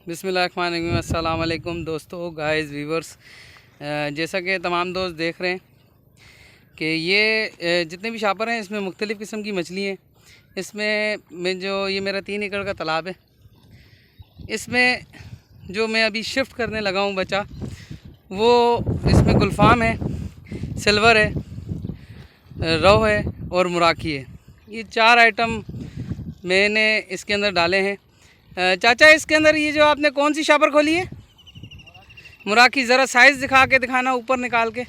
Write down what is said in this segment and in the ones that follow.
बिस्मिल्लाहिर्रहमानिर्रहीम। अस्सलाम वालेकुम दोस्तों, गाइस, व्यूवर्स। जैसा कि तमाम दोस्त देख रहे हैं कि ये जितने भी शापर हैं इसमें मुख्तलिफ़ किस्म की मछली हैं। इसमें जो ये मेरा 3 एकड़ का तालाब है, इसमें जो मैं अभी शिफ्ट करने लगा हूँ बच्चा, वो इसमें गुलफाम है, सिल्वर है, रोहू है और मुराकी है। ये 4 आइटम मैंने इसके अंदर डाले हैं। चाचा, इसके अंदर ये जो आपने कौन सी शापर खोली है? मुराकी। ज़रा साइज़ दिखा के दिखाना ऊपर निकाल के।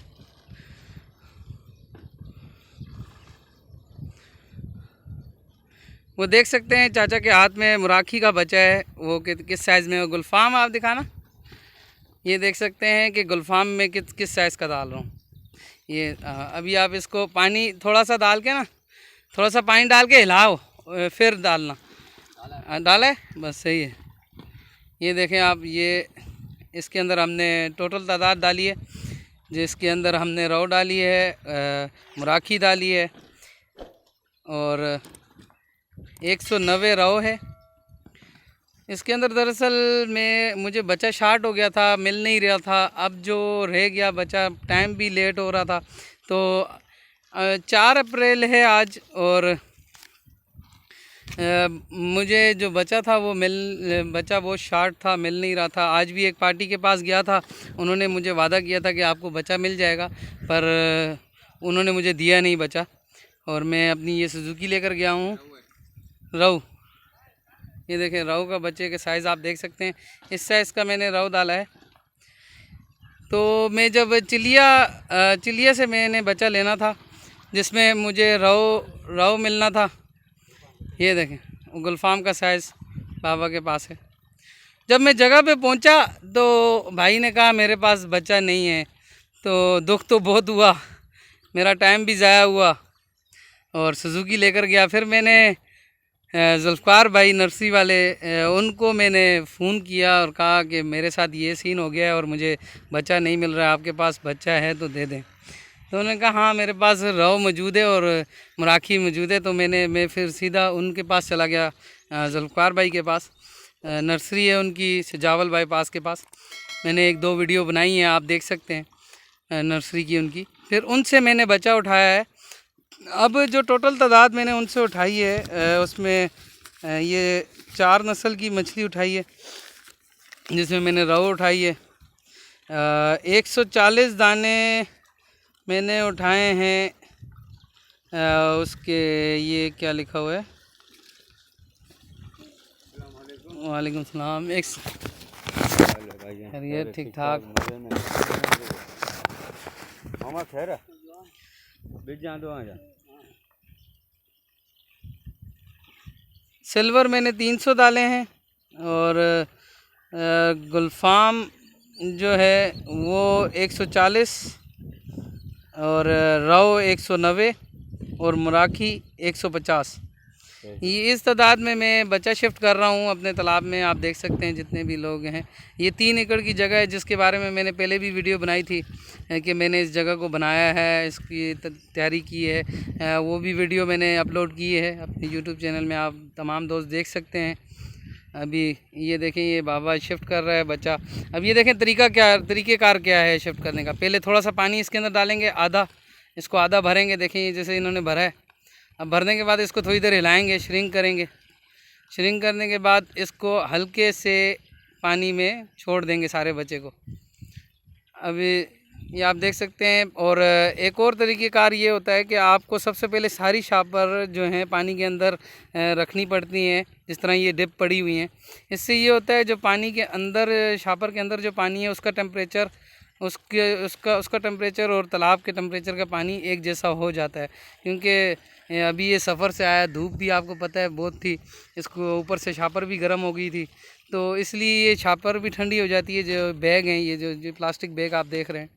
वो देख सकते हैं चाचा के हाथ में मुराकी का बच्चा है, वो किस साइज़ में है। गुलफाम आप दिखाना। ये देख सकते हैं कि गुलफाम में किस साइज़ का डाल रहा हूँ। ये अभी आप इसको पानी थोड़ा सा डाल के ना, थोड़ा सा पानी डाल के हिलाओ, फिर डालना। डाला है, बस सही है। ये देखें आप, ये इसके अंदर हमने टोटल तादाद डाली है, जिसके अंदर हमने रोहू डाली है, मुराकी डाली है और 190 रोहू है इसके अंदर। दरअसल मुझे बच्चा शार्ट हो गया था, मिल नहीं रहा था। अब जो रह गया बच्चा, टाइम भी लेट हो रहा था, तो 4 अप्रैल है आज, और मुझे जो बचा था वो बच्चा बहुत शार्ट था, मिल नहीं रहा था। आज भी एक पार्टी के पास गया था, उन्होंने मुझे वादा किया था कि आपको बच्चा मिल जाएगा, पर उन्होंने मुझे दिया नहीं बच्चा। और मैं अपनी ये सुजुकी लेकर गया हूँ, रोहू। ये देखें, रोहू का बच्चे के साइज़ आप देख सकते हैं। इस साइज़ का मैंने रोहू डाला है। तो मैं जब चिलिया से मैंने बच्चा लेना था, जिसमें मुझे रोहू मिलना था। ये देखें, गुलफाम का साइज़ बाबा के पास है। जब मैं जगह पे पहुंचा तो भाई ने कहा मेरे पास बच्चा नहीं है, तो दुख तो बहुत हुआ, मेरा टाइम भी ज़ाया हुआ और सुजुकी लेकर गया। फिर मैंने जुल्फ़कार भाई नर्सरी वाले, उनको मैंने फ़ोन किया और कहा कि मेरे साथ ये सीन हो गया है और मुझे बच्चा नहीं मिल रहा है, आपके पास बच्चा है तो दे दें। तो उन्होंने कहा हाँ, मेरे पास रोहू मौजूद है और मुराकी मौजूद है। तो मैं फिर सीधा उनके पास चला गया, जुल्फ़कार भाई के पास। नर्सरी है उनकी, सजावल बाईपास के पास। मैंने 1-2 वीडियो बनाई हैं, आप देख सकते हैं नर्सरी की उनकी। फिर उनसे मैंने बच्चा उठाया है। अब जो टोटल तादाद मैंने उनसे उठाई है, उसमें ये 4 नस्ल की मछली उठाई है, जिसमें मैंने रोहू उठाई है। 140 दाने मैंने उठाए हैं। उसके ये क्या लिखा हुआ है? वालेकुम सलाम। ये ठीक ठाक। सिल्वर मैंने 300 डाले हैं और गुलफाम जो है वो 140 और रोहू 190 और मुराकी 150। ये इस तादाद में मैं बच्चा शिफ्ट कर रहा हूँ अपने तालाब में। आप देख सकते हैं जितने भी लोग हैं। ये 3 एकड़ की जगह है, जिसके बारे में मैंने पहले भी वीडियो बनाई थी कि मैंने इस जगह को बनाया है, इसकी तैयारी की है। वो भी वीडियो मैंने अपलोड की है अपने यूट्यूब चैनल में, आप तमाम दोस्त देख सकते हैं। अभी ये देखें, ये बाबा शिफ्ट कर रहा है बच्चा। अब ये देखें तरीक़ेकार क्या है शिफ्ट करने का। पहले थोड़ा सा पानी इसके अंदर डालेंगे, इसको आधा भरेंगे। देखें जैसे इन्होंने भरा है। अब भरने के बाद इसको थोड़ी देर हिलाएंगे, श्रिंक करेंगे। श्रिंक करने के बाद इसको हल्के से पानी में छोड़ देंगे सारे बच्चे को। अभी ये आप देख सकते हैं। और एक और तरीक़ेकार ये होता है कि आपको सबसे पहले सारी शापर जो हैं पानी के अंदर रखनी पड़ती हैं, जिस तरह ये डिप पड़ी हुई हैं। इससे ये होता है जो पानी के अंदर, शापर के अंदर जो पानी है, उसका टेम्परेचर, उसका टेम्परेचर और तालाब के टेम्परेचर का पानी एक जैसा हो जाता है। क्योंकि अभी ये सफ़र से आया, धूप भी आपको पता है बहुत थी, इसको ऊपर से शापर भी गर्म हो गई थी, तो इसलिए ये शापर भी ठंडी हो जाती है। जो बैग हैं, ये जो प्लास्टिक बैग आप देख रहे हैं,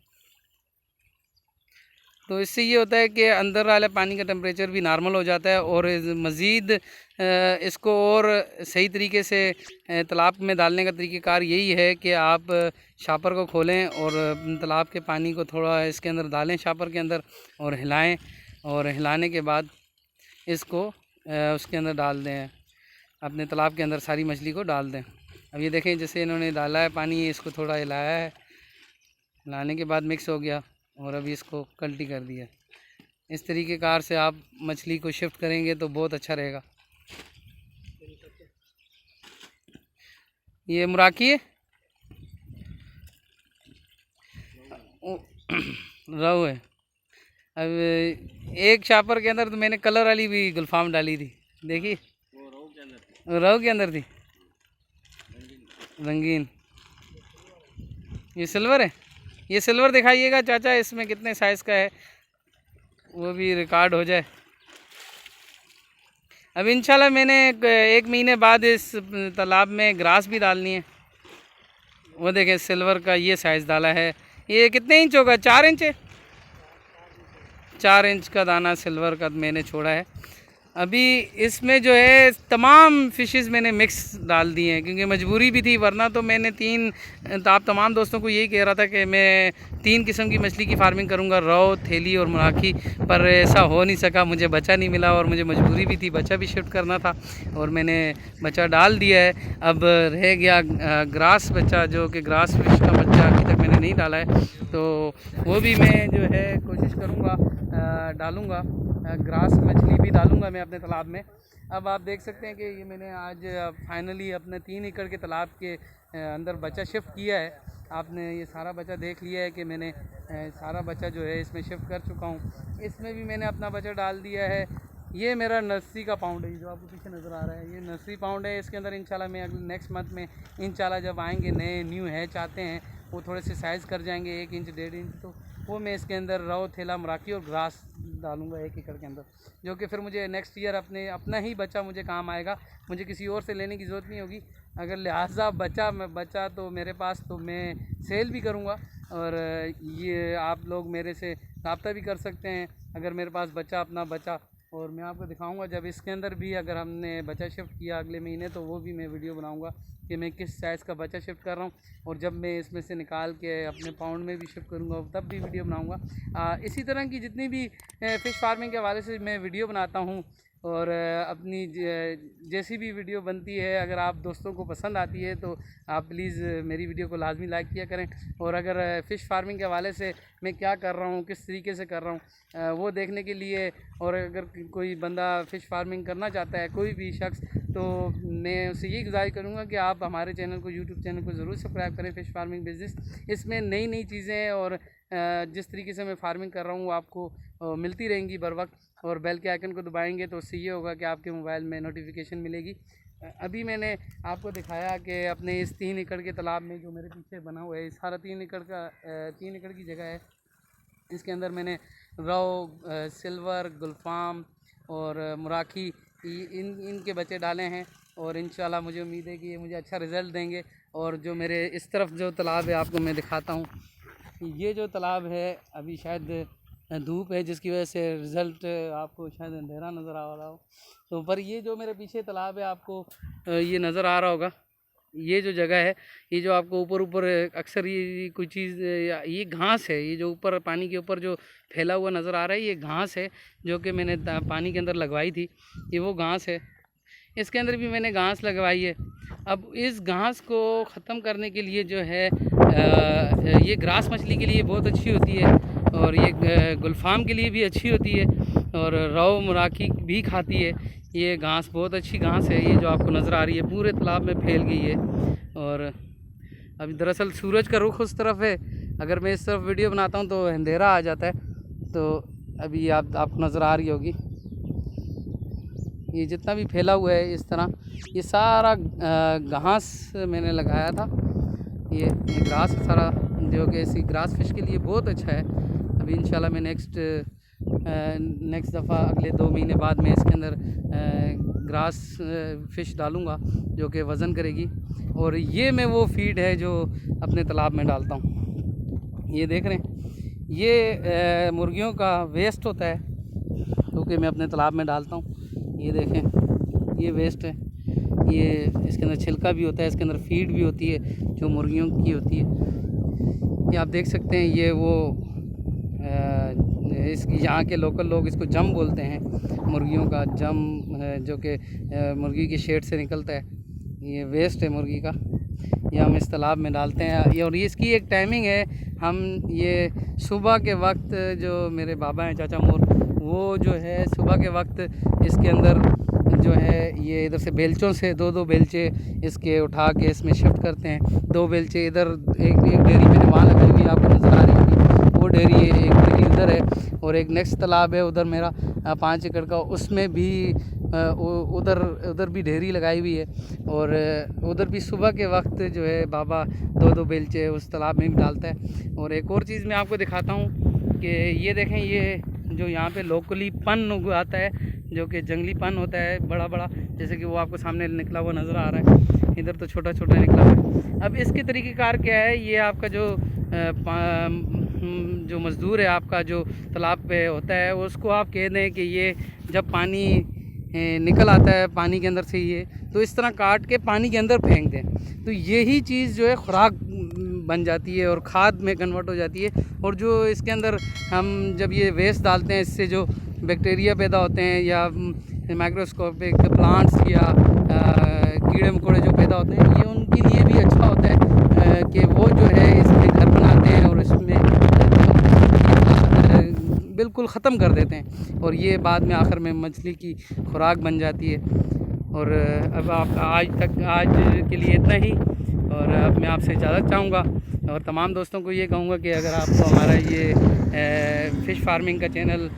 तो इससे ये होता है कि अंदर वाले पानी का टेम्परेचर भी नॉर्मल हो जाता है। और मज़ीद इसको और सही तरीके से तालाब में डालने का तरीक़ेकार यही है कि आप शापर को खोलें और तालाब के पानी को थोड़ा इसके अंदर डालें, शापर के अंदर, और हिलाएं। और हिलाने के बाद इसको उसके अंदर डाल दें, अपने तालाब के अंदर सारी मछली को डाल दें। अब ये देखें जैसे इन्होंने डाला है पानी, इसको थोड़ा हिलाया है, हिलाने के बाद मिक्स हो गया और अभी इसको कल्टी कर दिया। इस तरीके कार से आप मछली को शिफ्ट करेंगे तो बहुत अच्छा रहेगा। ये मुराकी है, रहू है। अब एक शापर के अंदर तो मैंने कलर वाली भी गुलफाम डाली थी, देखिए रहू के अंदर थी रंगीन। ये सिल्वर है, ये सिल्वर दिखाइएगा चाचा, इसमें कितने साइज़ का है वो भी रिकॉर्ड हो जाए। अब इंशाल्लाह मैंने 1 महीने बाद इस तालाब में ग्रास भी डालनी है। वो देखें सिल्वर का ये साइज़ डाला है। ये कितने इंच होगा, 4 इंच है, 4 इंच का दाना सिल्वर का मैंने छोड़ा है। अभी इसमें जो है तमाम फ़िशेस मैंने मिक्स डाल दिए हैं क्योंकि मजबूरी भी थी, वरना तो मैंने आप तमाम दोस्तों को यही कह रहा था कि मैं 3 किस्म की मछली की फार्मिंग करूंगा, रौ, थेली और मुराकी, पर ऐसा हो नहीं सका, मुझे बच्चा नहीं मिला और मुझे मजबूरी भी थी, बच्चा भी शिफ्ट करना था और मैंने बच्चा डाल दिया है। अब रह गया ग्रास बच्चा, जो कि ग्रास फिश का बच्चा अभी तक मैंने नहीं डाला है, तो वो भी मैं जो है कोशिश करूँगा डालूँगा, ग्रास मछली भी डालूँगा मैं अपने तालाब में। अब आप देख सकते हैं कि ये मैंने आज फाइनली अपने 3 एकड़ के तालाब के अंदर बच्चा शिफ्ट किया है। आपने ये सारा बच्चा देख लिया है कि मैंने सारा बच्चा जो है इसमें शिफ्ट कर चुका हूँ। इसमें भी मैंने अपना बच्चा डाल दिया है। ये मेरा नर्सरी का पाउंड है जो आपको पीछे नज़र आ रहा है, ये नर्सरी पाउंड है। इसके अंदर इंशाल्लाह मैं अगले नेक्स्ट मंथ में इंशाल्लाह जब आएंगे नए न्यू है चाहते हैं, वो थोड़े से साइज़ कर जाएंगे 1 इंच 1.5 इंच, तो वो मैं इसके अंदर रौ, थेला, मुराकी और ग्रास डालूंगा 1 एकड़ के अंदर, जो कि फिर मुझे नेक्स्ट ईयर अपना ही बच्चा मुझे काम आएगा, मुझे किसी और से लेने की ज़रूरत नहीं होगी। अगर लिहाजा बच्चा तो मेरे पास, तो मैं सेल भी करूँगा और ये आप लोग मेरे से रब्ता भी कर सकते हैं अगर मेरे पास अपना बच्चा। और मैं आपको दिखाऊंगा जब इसके अंदर भी अगर हमने बच्चा शिफ्ट किया अगले महीने, तो वो भी मैं वीडियो बनाऊंगा कि मैं किस साइज़ का बच्चा शिफ्ट कर रहा हूँ, और जब मैं इसमें से निकाल के अपने पाउंड में भी शिफ्ट करूँगा तब भी वीडियो बनाऊंगा। इसी तरह की जितनी भी फ़िश फार्मिंग के हवाले से मैं वीडियो बनाता हूँ और अपनी जैसी भी वीडियो बनती है, अगर आप दोस्तों को पसंद आती है तो आप प्लीज़ मेरी वीडियो को लाजमी लाइक किया करें। और अगर फ़िश फार्मिंग के हवाले से मैं क्या कर रहा हूँ, किस तरीके से कर रहा हूँ, वो देखने के लिए, और अगर कोई बंदा फ़िश फार्मिंग करना चाहता है, कोई भी शख्स, तो मैं उससे यही गुजारिश करूँगा कि आप हमारे चैनल को, यूट्यूब चैनल को ज़रूर सब्सक्राइब करें। फ़िश फार्मिंग बिज़नेस, इसमें नई नई चीज़ें और जिस तरीके से मैं फार्मिंग कर रहा हूँ आपको मिलती रहेंगी बर वक्त, और बेल के आइकन को दबाएंगे तो उससे ये होगा कि आपके मोबाइल में नोटिफिकेशन मिलेगी। अभी मैंने आपको दिखाया कि अपने इस 3 एकड़ के तालाब में जो मेरे पीछे बना हुआ है, सारा 3 एकड़ की जगह है। इसके अंदर मैंने रौ, सिल्वर, गुलफाम और मुराकी इनके बच्चे डाले हैं, और इंशाल्लाह मुझे उम्मीद है कि ये मुझे अच्छा रिज़ल्ट देंगे। और जो मेरे इस तरफ जो तालाब है आपको मैं दिखाता हूँ, ये जो तालाब है अभी शायद धूप है जिसकी वजह से रिज़ल्ट आपको शायद अंधेरा नज़र आ रहा हो, तो पर ये जो मेरे पीछे तालाब है आपको ये नज़र आ रहा होगा, ये जो जगह है, ये जो आपको ऊपर अक्सर ये कोई चीज़, ये घास है, ये जो ऊपर पानी के ऊपर जो फैला हुआ नज़र आ रहा है, ये घास है जो कि मैंने पानी के अंदर लगवाई थी, ये वो घास है। इसके अंदर भी मैंने घास लगवाई है। अब इस घास को ख़त्म करने के लिए जो है ये ग्रास मछली के लिए बहुत अच्छी होती है, और ये गुलफाम के लिए भी अच्छी होती है, और रौ, मुराकी भी खाती है। ये घास बहुत अच्छी घास है, ये जो आपको नज़र आ रही है पूरे तालाब में फैल गई है। और अभी दरअसल सूरज का रुख उस तरफ है, अगर मैं इस तरफ वीडियो बनाता हूँ तो अंधेरा आ जाता है, तो अभी आपको नज़र आ रही होगी ये जितना भी फैला हुआ है इस तरह, ये सारा घास मैंने लगाया था। ये ग्रास सारा जो कि इसी ग्रास फिश के लिए बहुत अच्छा है। अभी इंशाल्लाह मैं नेक्स्ट दफ़ा अगले 2 महीने बाद मैं इसके अंदर ग्रास फ़िश डालूँगा जो कि वज़न करेगी। और ये मैं वो फीड है जो अपने तालाब में डालता हूँ। ये देख रहे हैं, ये मुर्गियों का वेस्ट होता है जो कि मैं अपने तालाब में डालता हूँ। ये देखें, ये वेस्ट है, ये इसके अंदर छिलका भी होता है, इसके अंदर फीड भी होती है जो मुर्गियों की होती है। ये आप देख सकते हैं, ये वो इसकी यहाँ के लोकल लोग इसको जम बोलते हैं, मुर्गियों का जम जो कि मुर्गी के शेड से निकलता है। ये वेस्ट है मुर्गी का, ये हम इस तालाब में डालते हैं। और ये इसकी एक टाइमिंग है, हम ये सुबह के वक्त, जो मेरे बाबा हैं चाचा मोर, वो जो है सुबह के वक्त इसके अंदर जो है ये इधर से बेलचों से दो बेलचे इसके उठा के इसमें शिफ्ट करते हैं। 2 बेलचे इधर, एक डेयरी मैंने वहाँ लगाई हुई, आपको नज़र आ रही होगी वो डेयरी है, एक डेयरी उधर है, और एक नेक्स्ट तालाब है उधर मेरा 5 एकड़ का, उसमें भी उधर भी डेयरी लगाई हुई है। और उधर भी सुबह के वक्त जो है बाबा 2 बेलचे उस तालाब में भी डालता है। और एक और चीज़ मैं आपको दिखाता हूँ कि ये देखें, ये जो यहाँ पे लोकली पन उगाता है, जो कि जंगली पन होता है बड़ा बड़ा, जैसे कि वो आपको सामने निकला हुआ नज़र आ रहा है, इधर तो छोटा छोटा निकला हुआ है। अब इसके तरीक़ेकार क्या है, ये आपका जो मज़दूर है आपका जो तालाब पे होता है, उसको आप कह दें कि ये जब पानी निकल आता है पानी के अंदर से, ये तो इस तरह काट के पानी के अंदर फेंक दें, तो यही चीज़ जो है खुराक बन जाती है और खाद में कन्वर्ट हो जाती है। और जो इसके अंदर हम जब ये वेस्ट डालते हैं, इससे जो बैक्टीरिया पैदा होते हैं या माइक्रोस्कोपिक प्लांट्स या कीड़े मकोड़े जो पैदा होते हैं, ये उनके लिए भी अच्छा होता है कि वो जो है इसमें घर बनाते हैं और इसमें बिल्कुल ख़त्म कर देते हैं, और ये बाद में आखिर में मछली की खुराक बन जाती है। और अब आप आज के लिए इतना ही, और अब मैं आपसे इजाज़त चाहूँगा, और तमाम दोस्तों को ये कहूँगा कि अगर आपको हमारा ये फ़िश फार्मिंग का चैनल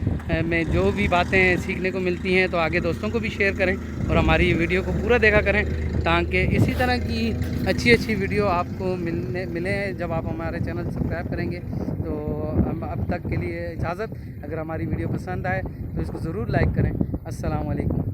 में जो भी बातें सीखने को मिलती हैं, तो आगे दोस्तों को भी शेयर करें और हमारी वीडियो को पूरा देखा करें, ताकि इसी तरह की अच्छी वीडियो आपको मिले जब आप हमारे चैनल सब्सक्राइब करेंगे। तो हम अब तक के लिए इजाज़त। अगर हमारी वीडियो पसंद आए तो इसको ज़रूर लाइक करें। अस्सलाम वालेकुम।